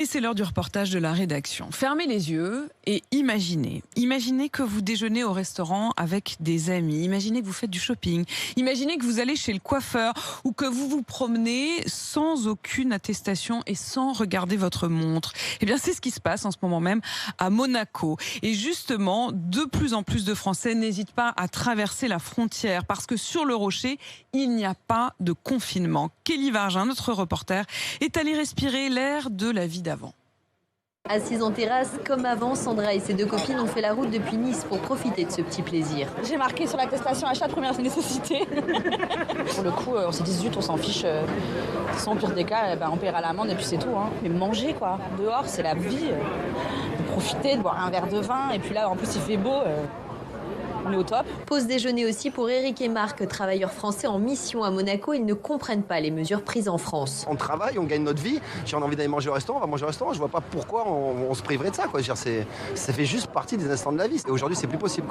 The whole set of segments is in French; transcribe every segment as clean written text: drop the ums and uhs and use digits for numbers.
Et c'est l'heure du reportage de la rédaction. Fermez les yeux et imaginez. Imaginez que vous déjeunez au restaurant avec des amis. Imaginez que vous faites du shopping. Imaginez que vous allez chez le coiffeur ou que vous vous promenez sans aucune attestation et sans regarder votre montre. Eh bien, c'est ce qui se passe en ce moment même à Monaco. Et justement, de plus en plus de Français n'hésitent pas à traverser la frontière parce que sur le Rocher, il n'y a pas de confinement. Kelly Vargin, notre reporter, est allée respirer l'air de la vie d'avant. Assises en terrasse, comme avant, Sandra et ses deux copines ont fait la route depuis Nice pour profiter de ce petit plaisir. J'ai marqué sur l'attestation achat de première nécessité. Pour le coup, on s'est dit zut, on s'en fiche. Sans pire des cas, on paiera l'amende et puis c'est tout. Mais manger quoi, dehors c'est la vie. De profiter, de boire un verre de vin et puis là en plus il fait beau. On est au top. Pause déjeuner aussi pour Eric et Marc, travailleurs français en mission à Monaco. Ils ne comprennent pas les mesures prises en France. On travaille, on gagne notre vie. Si on a envie d'aller manger au restaurant, on va manger au restaurant. Je vois pas pourquoi on se priverait de ça. Ça fait juste partie des instants de la vie. Et aujourd'hui, c'est plus possible.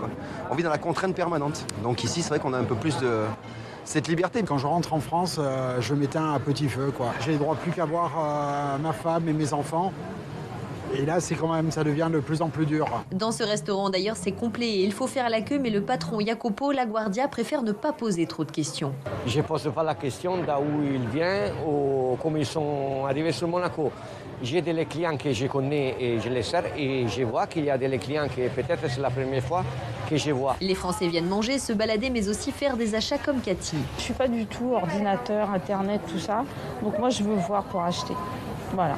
On vit dans la contrainte permanente. Donc ici, c'est vrai qu'on a un peu plus de cette liberté. Quand je rentre en France, je m'éteins à petit feu. J'ai le droit plus qu'à voir ma femme et mes enfants. Et là, c'est quand même, ça devient de plus en plus dur. Dans ce restaurant, d'ailleurs, c'est complet et il faut faire la queue, mais le patron Jacopo Laguardia préfère ne pas poser trop de questions. Je ne pose pas la question d'où il vient ou comment ils sont arrivés sur Monaco. J'ai des clients que je connais et je les sers et je vois qu'il y a des clients que peut-être c'est la première fois que je vois. Les Français viennent manger, se balader, mais aussi faire des achats comme Cathy. Je ne suis pas du tout ordinateur, internet, tout ça. Donc moi, je veux voir pour acheter. Voilà.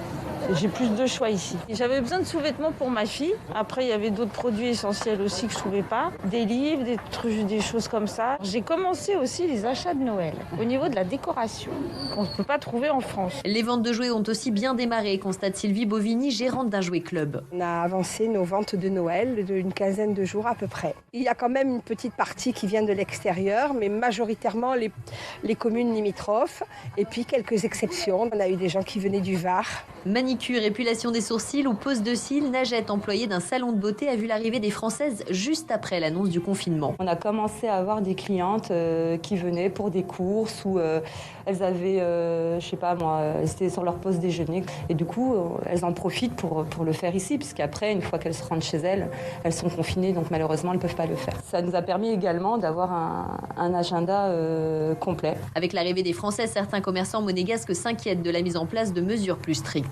J'ai plus de choix ici. J'avais besoin de sous-vêtements pour ma fille. Après, il y avait d'autres produits essentiels aussi que je ne trouvais pas. Des livres, des trucs, des choses comme ça. J'ai commencé aussi les achats de Noël au niveau de la décoration qu'on ne peut pas trouver en France. Les ventes de jouets ont aussi bien démarré, constate Sylvie Bovini, gérante d'un jouet club. On a avancé nos ventes de Noël d'une quinzaine de jours à peu près. Il y a quand même une petite partie qui vient de l'extérieur, mais majoritairement les communes limitrophes et puis quelques exceptions. On a eu des gens qui venaient du Var. Manicure, épilation des sourcils ou pose de cils, Najette, employée d'un salon de beauté, a vu l'arrivée des Françaises juste après l'annonce du confinement. On a commencé à avoir des clientes qui venaient pour des courses ou elles avaient, je sais pas moi, c'était sur leur pause déjeuner. Et du coup, elles en profitent pour le faire ici, puisqu'après, une fois qu'elles se rendent chez elles, elles sont confinées, donc malheureusement, elles ne peuvent pas le faire. Ça nous a permis également d'avoir un agenda complet. Avec l'arrivée des Français, certains commerçants monégasques s'inquiètent de la mise en place de mesures plus strictes.